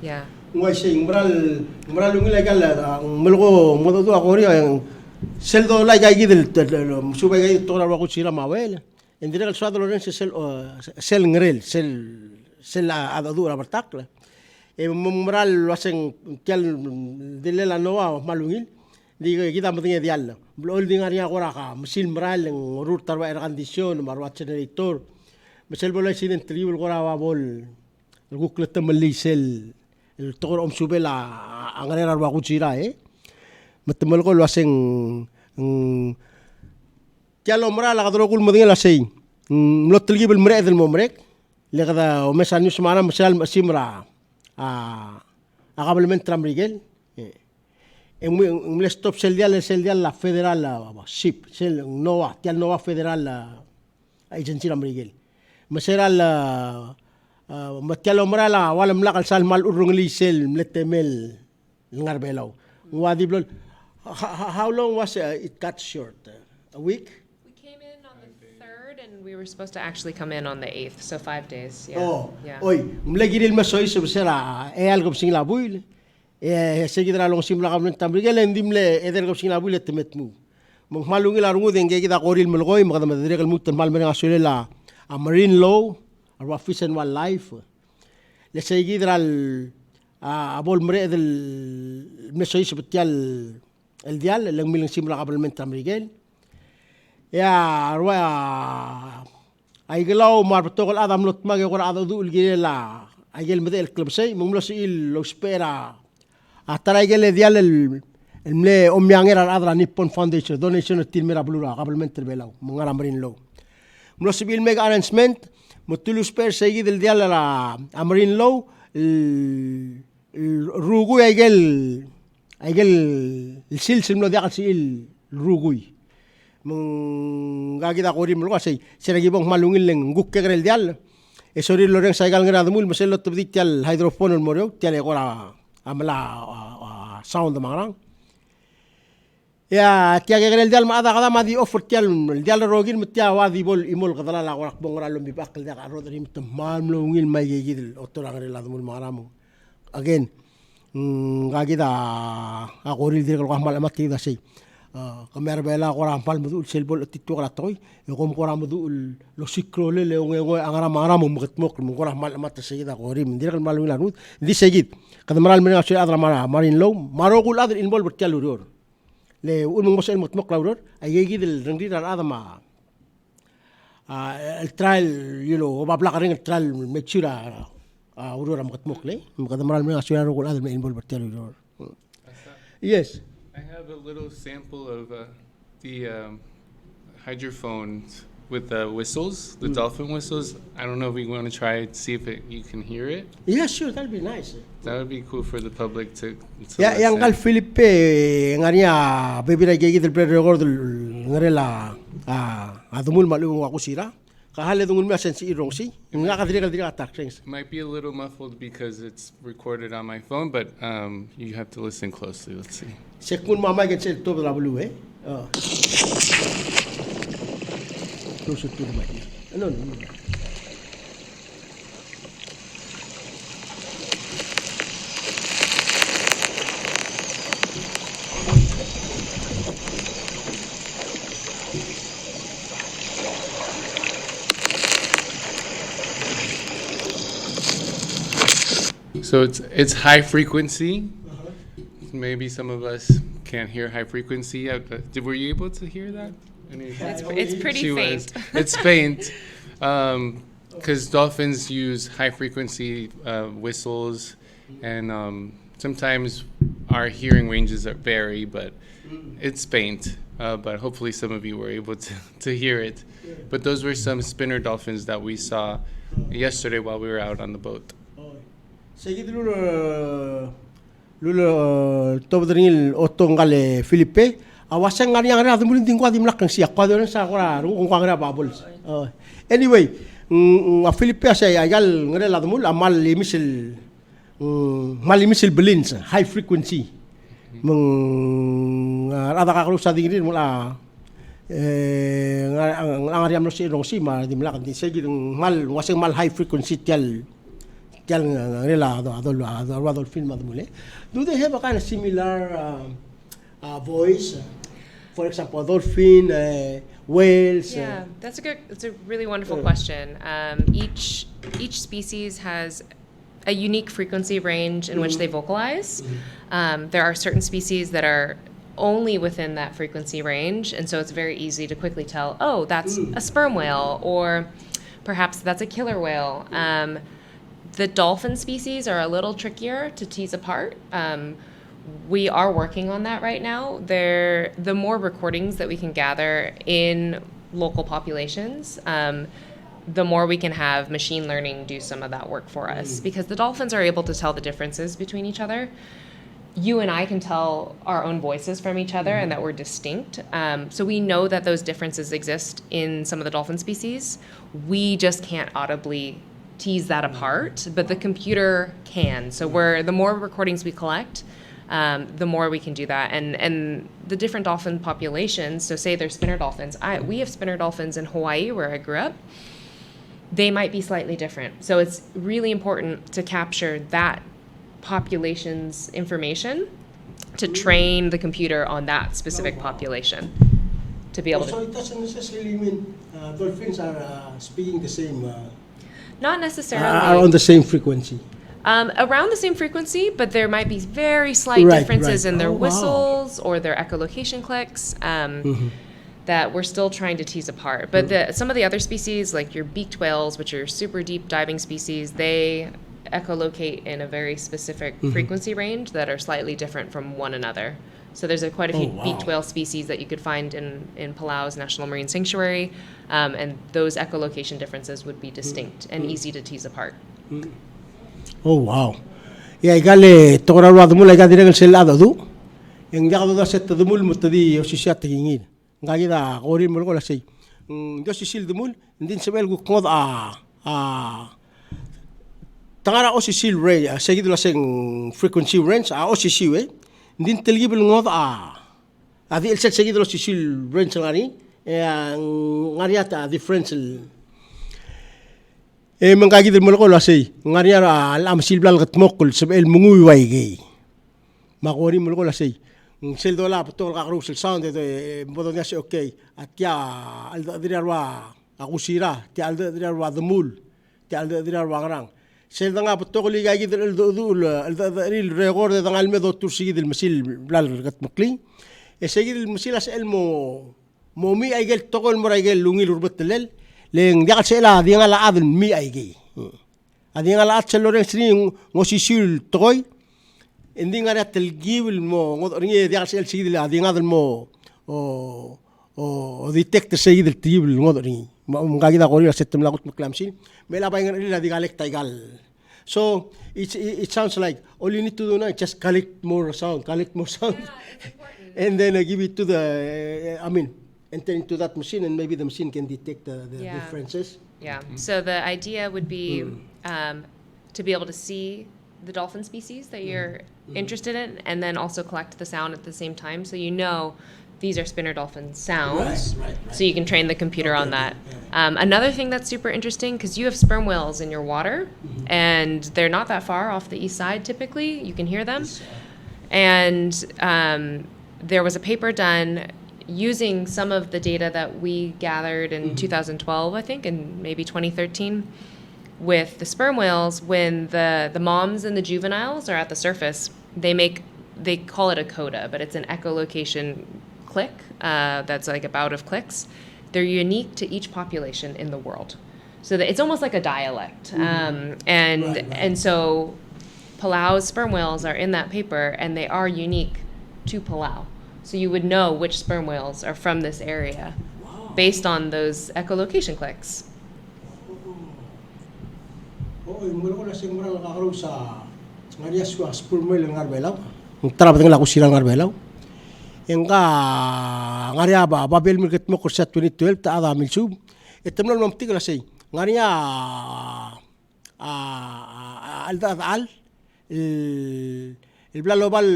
Yeah. Ngai sing moral lungi lai kala mulgo modo do akori yang seldo lai gai gidel subai gai tora wa kuchira mawel endire el suado lorense sel ngrel sel adadu la bartakla e moral wasen kel dile la noa malungil diga kita mtinge dial blol dingaria gora ka mesin moral en rur tarwa er condition marwa generator mesel bol accident tribul gora wa bol gukle tamli sel el tokor subela angarera wa kuchira matemal ko waseng كالو مرا لا قدروا يقول مدينة لا شيء لو تلقي بالمرأة الممرك اللي كذا ومثلا نيوس معنا مثلا مسيمرا قبل من ترام رجال ملستوب سيل ديال لا فيدرال شيب سيل نوا تيال نوا فيدرال ايجنسي رجال مثلا متكلم مرا لا ولا ملاقل سال مال اورنغلي سيل ملتمل الغربيلو وادي بلول how long was it cut short a week. We came in on the 3rd, and we were supposed to actually come in on the 8th, so 5 days. Yeah. Oh, yeah. Oy, mlagi rin masoy sa sera algo sing labuil. Sige dra long simla kam tambrigel endimle eder ko sing labuil temetmu. Mong malungi larungu denge kita koril melgoy makada madre kal mutan mal menga sulela a marine law or fish and wildlife. Le sige dra abol mre del masoy sa betial el dial lang milang simla kabel men tambrigel. Ya arwa Ikelau mar betokol adam lot mage gora ado du gela agel medel club say mumlo sil lo spera atara gele dial el mle omyangera adra Nippon Foundation donation til mera blura qablement belau mungara marin lo mlo sibil mega arrangement mutulu sper segi del dial la amarin lo rugu agel el silsil mlo dial sil rugui gagida korim lo kasi seragi bong malungil leng gukke grel dial e sori loreng saigal ngra dumul meselo tbdi tial hydrophone moryo tial egora amla sound marang ya tiage grel dial ma ada kada ma di offer tial dial rogin mtia wadi bol imol kadala la gorak bongra lo mi bakal da rodri mit mam lungil mai gigil otorang grel dumul maramu again gagida agoril dir ko mal amati da sei kamera bela koram pal mudu selbol titu kala toy yom koram mudu lo sikro le ngo angara mara mo muketmok mo koram mal mata segida korim dir kal malu la nut di segid kad maral men ashe adra mara marin lo maro gul adr involve bertial uror le un mo mosel mutmok la uror ayegi del rengri dar adama el trial babla karing el trial mechura uror muketmok le kad maral men ashe gul adr involve bertial uror. Yes. I have a little sample of the hydrophones with the whistles, the dolphin whistles. I don't know if we want to try to see if you can hear it. Yeah, sure, that'll be nice. That would be cool for the public to Ya, yang kal listen. Felipe ngaria bebira gigi del predegor del ngarela adumul malu aku sira. Kahale dungul mi asensi irongsi. Nga kadiri kadiri atak things. It might be a little muffled because it's recorded on my phone, but you have to listen closely. Let's see. Sekun mama gen sel to la bulu Close to the mic. No. So it's high frequency. Maybe some of us can't hear high frequency. Were you able to hear that? It's pretty She faint. was. It's faint because dolphins use high frequency whistles, and sometimes our hearing ranges vary, but it's faint. But hopefully some of you were able to hear it. But those were some spinner dolphins that we saw yesterday while we were out on the boat. Sige lulo tobdringil Otto ngale Felipe awasan ngari yang ada mulin tingkwa di melakang siak kwado sa kora rung kwangra babul. Anyway, Felipe say agal ngare la mul amal limisil belins high frequency. Ada kaklu sa dingin mula ngariam no si rongsi ma di melakang di sige mal wasang mal high frequency tial do they have a kind of similar voice? For example, dolphin, whales. Yeah, it's a really wonderful question. Each species has a unique frequency range in which they vocalize. There are certain species that are only within that frequency range, and so it's very easy to quickly tell, oh, that's a sperm whale, or perhaps that's a killer whale. The dolphin species are a little trickier to tease apart. We are working on that right now. The more recordings that we can gather in local populations, the more we can have machine learning do some of that work for us. Because the dolphins are able to tell the differences between each other. You and I can tell our own voices from each other and that we're distinct. So we know that those differences exist in some of the dolphin species. We just can't audibly tease that apart, but the computer can. So the more recordings we collect, the more we can do that. And the different dolphin populations, so say they're spinner dolphins. We have spinner dolphins in Hawaii, where I grew up. They might be slightly different. So it's really important to capture that population's information to train the computer on that specific population to be able So to. it doesn't necessarily mean dolphins are speaking the same, Not are necessarily. on the same frequency. Around the same frequency, but there might be very slight Right, differences right. in their Oh, wow. whistles or their echolocation clicks that we're still trying to tease apart. But some of the other species, like your beaked whales, which are super deep diving species, they echolocate in a very specific frequency range that are slightly different from one another. So there's quite a few Oh, wow. beaked whale species that you could find in Palau's National Marine Sanctuary, and those echolocation differences would be distinct and easy to tease apart. Oh wow. Ya igale tokora wa dumul ga direng sel ado du. Yang jaga do set dumul mutadi osisia tingin. Ngagi da Cory mo ko la sei. Do sisil dumul ndin sebel gu kod tangara osisil range seguido la seng frequency range osisiwe. Ndin telgibel ngod adi el set seguido la sisil range ngari ngari ata differential mengkaji del mulko la sei ngaria al amsil blal gatmokul sebel mungui waigi makori mulko la sei sel dola potol gagru sel sound de bodonya se okay atia al dirarwa agusira ti al dirarwa demul ti al dirarwa ngrang sel danga potoli gagi del dul al diril regor de dangal me do tursi del masil blal gatmokli esegi del masil asel mo mi aigel togol moraigel lungil urbetlel leng dia sela dia ngala adel mi aigi adi ngala atselore sri ngosisul toy indi ngara telgibel mo ngodringe dia sel sigil adi ngadel mo o detect sigil tibel ngodringe mga kita ko rin sa temlakot maklamsin may labay nga nila di galek taigal. So it sounds like all you need to do now is just collect more sound, and then give it to the enter into that machine, and maybe the machine can detect the differences. Yeah. So the idea would be to be able to see the dolphin species that you're interested in, and then also collect the sound at the same time, so you know these are spinner dolphin sounds. Right. So you can train the computer on that. Another thing that's super interesting, because you have sperm whales in your water, and they're not that far off the east side typically. You can hear them. And there was a paper done using some of the data that we gathered in 2012, I think, and maybe 2013, with the sperm whales. When the moms and the juveniles are at the surface, they call it a coda, but it's an echolocation click that's like a bout of clicks. They're unique to each population in the world, so that it's almost like a dialect. And so Palau's sperm whales are in that paper, and they are unique to Palau. So you would know which sperm whales are from this area based on those echolocation clicks. Mula ko lasing marang nakakaroon sa ngarias ko sperm whale ng arbelaw. Tara batang laku silang arbelaw. Yang ka ngaria ba babel milket mo kursa 2012 ta ada milsub. Etemnol mamti kala say ngaria al el blalobal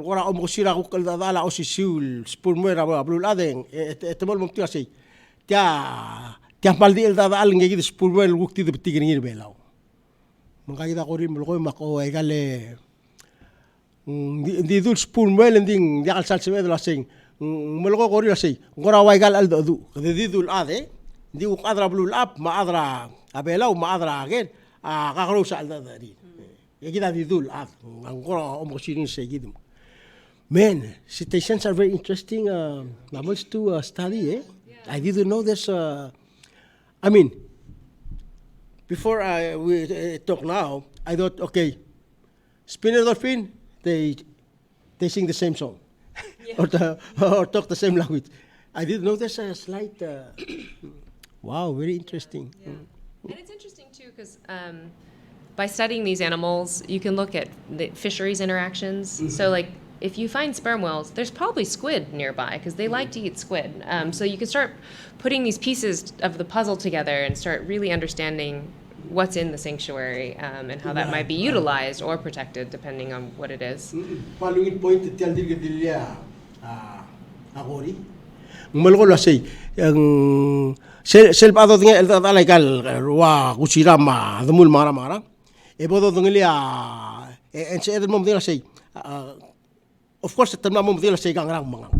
ora o mosira ko kal dala o sisul sperm whale blul adeng etemol mamti kala say tia maldi el dala ngi gid sperm whale wukti de bitigir ngir belaw. Makakita ko rin mulko mako ay gale di dul sperm whale nding yakal sal semed lasing mulko ko rin lasing ngora way gal aldo du di dul ade di uk adra blul up ma adra abelaw ma adra again kakaro sa alda dari yagida di dul ad ngora omosirin se gidim. Man, cetaceans are very interesting mammals to study. I didn't know there's before we talk now, I thought, okay, spinner dolphin, they sing the same song, or talk the same language. I didn't know there's a slight. Wow, very interesting. Yeah. And it's interesting too, because by studying these animals, you can look at the fisheries interactions. So, like, if you find sperm whales, there's probably squid nearby, because they like to eat squid. So you can start putting these pieces of the puzzle together and start really understanding what's in the sanctuary and how that might be utilized or protected depending on what it is. Following point tiyan dilya Cory. Malko la say ang self ado tinga el talay kal wa kusira ma dumul mara e bodo dinglia en se edel mom dila say of course tamna mom dila say gangrang mga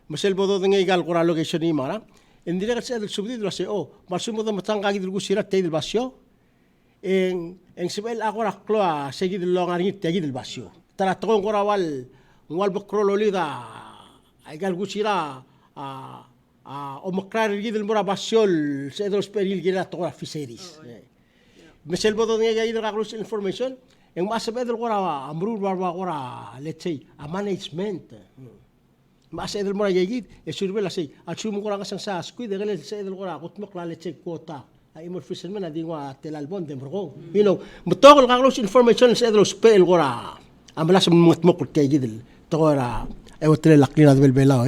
masel bodo dinga gal kora location ni mara indira ka sa subdido la say masumo da matang kagi dil kusira tay dil basyo en sibel akora kloa segi dil longaring tay dil basyo tara tong kora wal bokrololi da ay gal kusira o makrar gidel mura basyo sa edros peril gira to fisheries mesel bodo dinga gidel ka close information en masabel kora amrul barba kora let's say a management Mas edel mora yegid e surbe la sei assumo kora ngasang sa squid de sa edel kora kutmok la let's say quota ay imor fisherman adi wa telalbon de morgo you know mutokol ka close information sa edel spell kora amala sa mutmok kay gidel to kora ay hotel laklina de belbela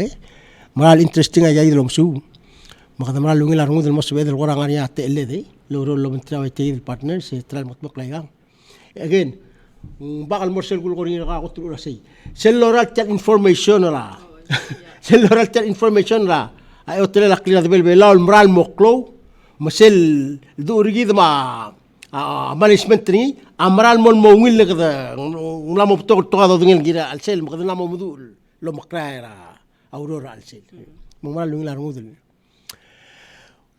maral interesting ay gidel su makadamara lungi la rungu del mos edel kora ngania tele de loro lo mentra ay gidel partners e tral mutmok la gang again bakal morsel gul ko rin ka ko la sei sel loral chat information la sel loral chat information la ay hotel la klina de belbela moral moklo masel do rigid ma management ni amral mon mo wil kada ngla mo to do ngel gira al sel mo kada mo mudul lo makraira aurora al sel mo mal ngla ngudul.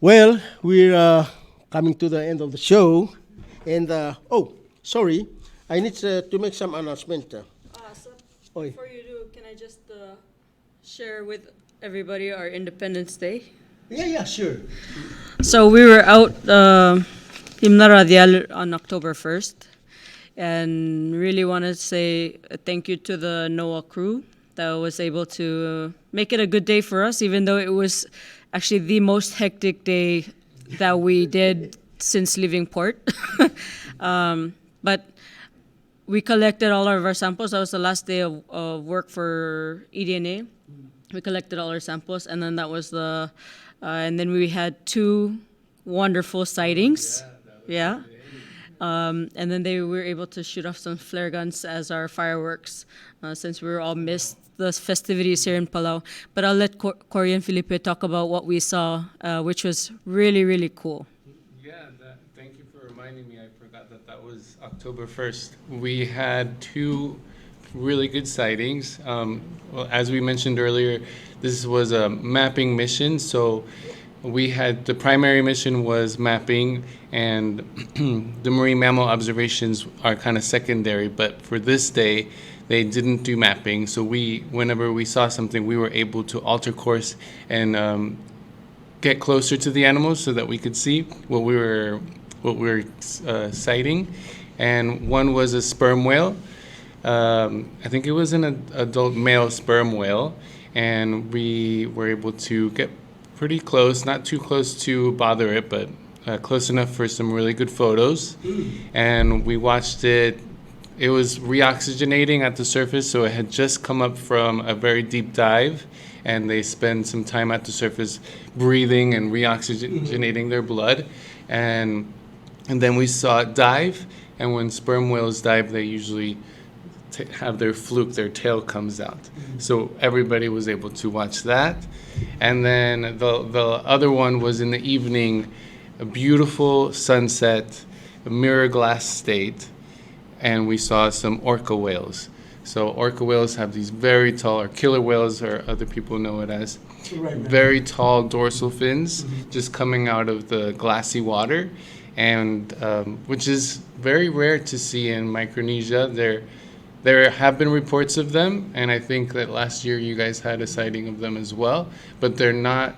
Well, we're coming to the end of the show and sorry, I need to make some announcement. Before you do, can I just share with everybody our Independence Day? Yeah, sure. So we were out Himna Radial on October 1st, and really want to say thank you to the NOAA crew that was able to make it a good day for us, even though it was actually the most hectic day that we did since leaving port. But we collected all of our samples. That was the last day of work for eDNA. We collected all our samples, and then that was and then we had 2 wonderful sightings. Yeah. And then they were able to shoot off some flare guns as our fireworks, since we were all missed the festivities here in Palau. But I'll let Cory and Felipe talk about what we saw, which was really, really cool. Yeah, thank you for reminding me. I forgot that was October 1st. We had 2 really good sightings. Well, as we mentioned earlier, this was a mapping mission. So we had the primary mission was mapping, and the marine mammal observations are kind of secondary. But for this day, they didn't do mapping. So whenever we saw something, we were able to alter course and get closer to the animals so that we could see what we were sighting. And one was a sperm whale. I think it was an adult male sperm whale, and we were able to get pretty close, not too close to bother it, but close enough for some really good photos. And we watched it. It was reoxygenating at the surface, so it had just come up from a very deep dive, and they spend some time at the surface breathing and reoxygenating their blood. And then we saw it dive, and when sperm whales dive, they usually have their fluke, their tail comes out. So everybody was able to watch that. And then the other one was in the evening, a beautiful sunset, a mirror glass state, and we saw some orca whales. So orca whales have these very tall, or killer whales, or other people know it as, very tall dorsal fins just coming out of the glassy water, and which is very rare to see in Micronesia. There have been reports of them, and I think that last year you guys had a sighting of them as well, but they're not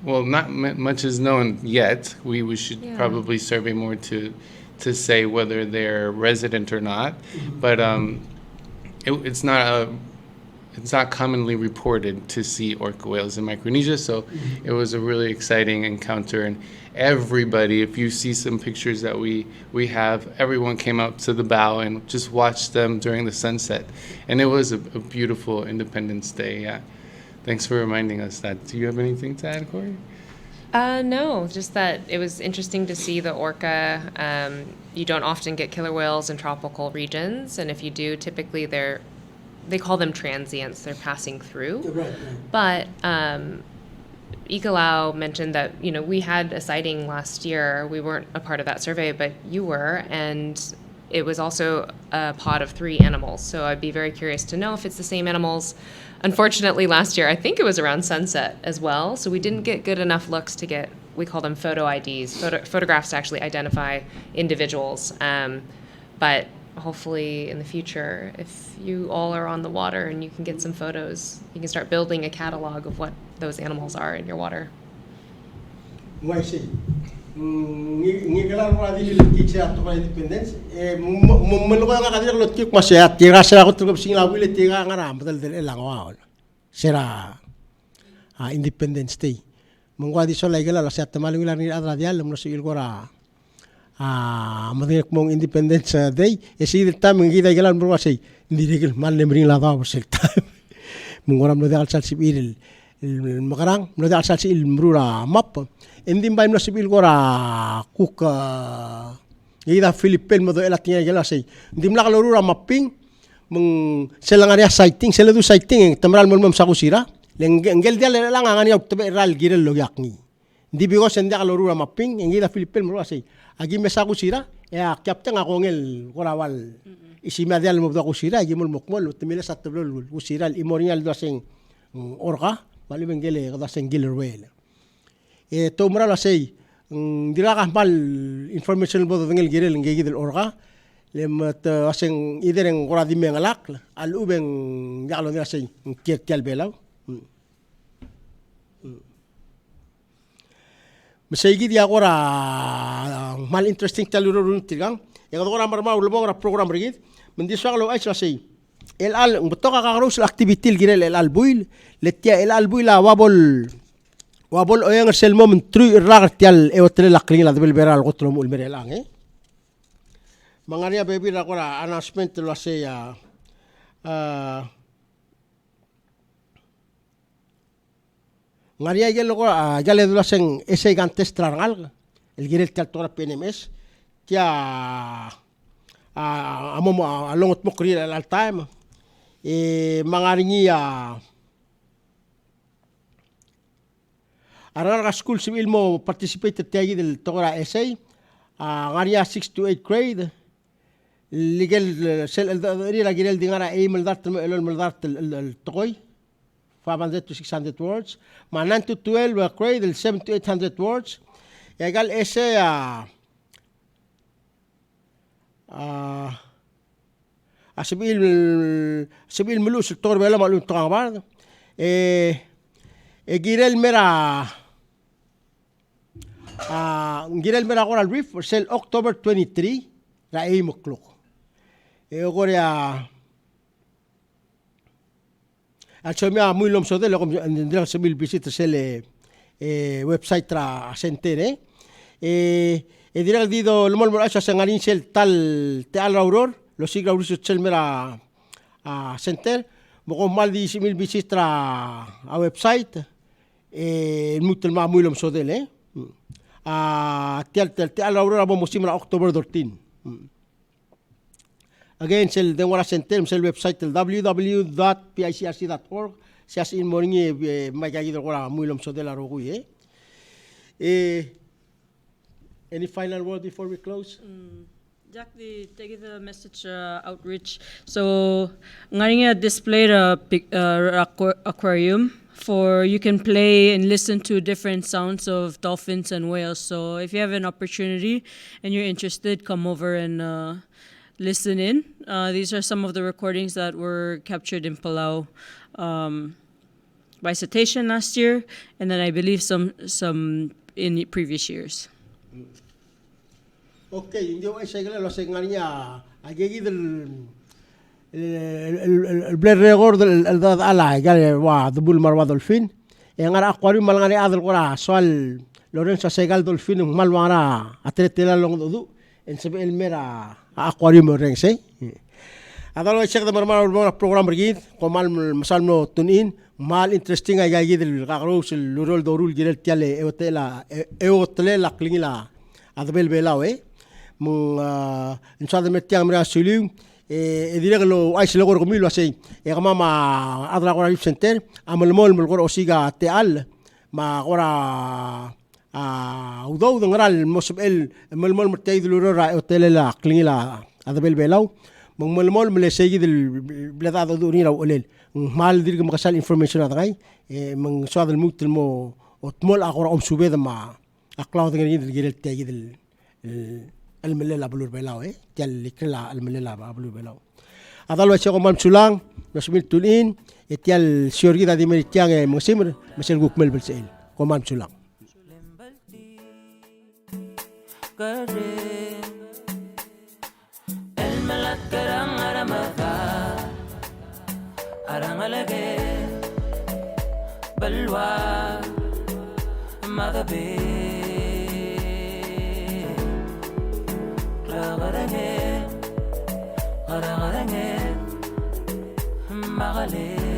much is known yet. We should probably survey more to say whether they're resident or not, but it's not commonly reported to see orca whales in Micronesia, so it was a really exciting encounter. And everybody, if you see some pictures that we have, everyone came out to the bow and just watched them during the sunset, and it was a beautiful Independence Day. Yeah, thanks for reminding us that. Do you have anything to add, Cory? No, just that it was interesting to see the orca. You don't often get killer whales in tropical regions, and if you do, typically they call them transients. They're passing through. Right. But Ikelau mentioned that, we had a sighting last year. We weren't a part of that survey, but you were, and it was also a pod of 3 animals. So I'd be very curious to know if it's the same animals. Unfortunately, last year, I think it was around sunset as well, so we didn't get good enough looks to get, we call them photo IDs, photographs to actually identify individuals. But hopefully in the future, if you all are on the water and you can get some photos, you can start building a catalog of what those animals are in your water. Why say? Ngikala mo adi kicha to independence. Meluka nga kadir lot kik masya tira sera ko tugo sing lawi le tira ngara madal del elango sera Independence Day. Mungwa di so laigala la sat maling la ni adra dial mo sigil gora madinak mong Independence Day esi del tam ngi da galan mo say ndirigil mal lemring la da sel tam. Mungoram no dal sal sibil makarang no dal sal sil mrura map. Hindi ba mo sibil gora cook ida Philippine mo do elatinga gela say hindi mla kalorura mapping mong selangania sighting seladu sighting tamral mo sa kusira lengel dia lang ngani og tabe ral girel lo yakni hindi bigo sende kalorura mapping ida Philippine mo say agi mesa kusira ya captain ako ngel gorawal isima dia mo do kusira agi mo mokmol tumila sa tablo kusira imorial do sing orga bali bengele do sing gilerwel tomra la say dirakas mal information bodo ngel girel ngegi del orga lemat aseng idereng ora di mengalak al ubeng yalo ni say kiel belaw mesegi dia ora mal interesting taluro tigang yang ora marma ulbo ora program rigid mendiswaglo ay say el al betok ka karus activity girel el al buil letia el al buil wabol wabol o yang sel mom tru ragar tial e hotel la kling la del beral gotro mul merelang mangaria baby ra kora announcement lo se ya ngaria gel ko gale dula seng ese gantes trangal el girel tial tora PNMS tia amo alongot mo kri al time mangaringi Arara school civil mo participated tiagi del tora essay ngaria 6 to 8 grade legal sel la girel dingara email dat el dat el toy 500 to 600 words ma 9 to 12 grade el 7 to 800 words egal essay sibil mulus el tor bela malum trawar girel mera girel mera gora el brief sel October 23 ra 8 o'clock goria alchomia muy lom sode lo ndra sibil visit sel website tra sentere dirá dido lo mol acha sangarin sel tal auror lo sigra urus sel mera center mo mal di simil visit tra a website mutel ma muy lom sode tial aurora bomo simra October 13 again sel de wala center sel website www.picrc.org sias in morning magagido wala muy lom sode la rogui any final word before we close? Jack, take the message outreach. So, ngaringa displayed a aquarium for you can play and listen to different sounds of dolphins and whales. So, if you have an opportunity and you're interested, come over and listen in. These are some of the recordings that were captured in Palau by Citation last year, and then I believe some in previous years. Okay, yo ese que lo señalía allí el bler regor del ala gale wa dubul marwa dolphin en ara aquarium malngari adel gora soal Lorenzo Segal dolphin malwara atretela long du en sebe el mera aquarium rense adalo check de marmar program rigid komal masalno tunin mal interesting ay gagi del gagros el lurol dorul girel tiale hotel la klingila adbel belao mung insada metiang mera suliu direk lo ais lo gor komilo asay mama adra gora center amal mol gor osiga teal ma gora udo ngral mosbel mol mertay lurora hotel la klingila adbel belao mung mol mele segi del bladado dunira olel mal direk makasal information adagay mung soadel mutel mo otmol agora subeda ma aqlaw del girel tagi del المللا بلور بلاو تيال كلا المللا بلور بلاو adalo ese man sulang nasmil tulin etial siorgi da dimeritiang musimr mesel gukmel belseil koman sulang el malat karang aramaka arangalage balwa magabe Magaling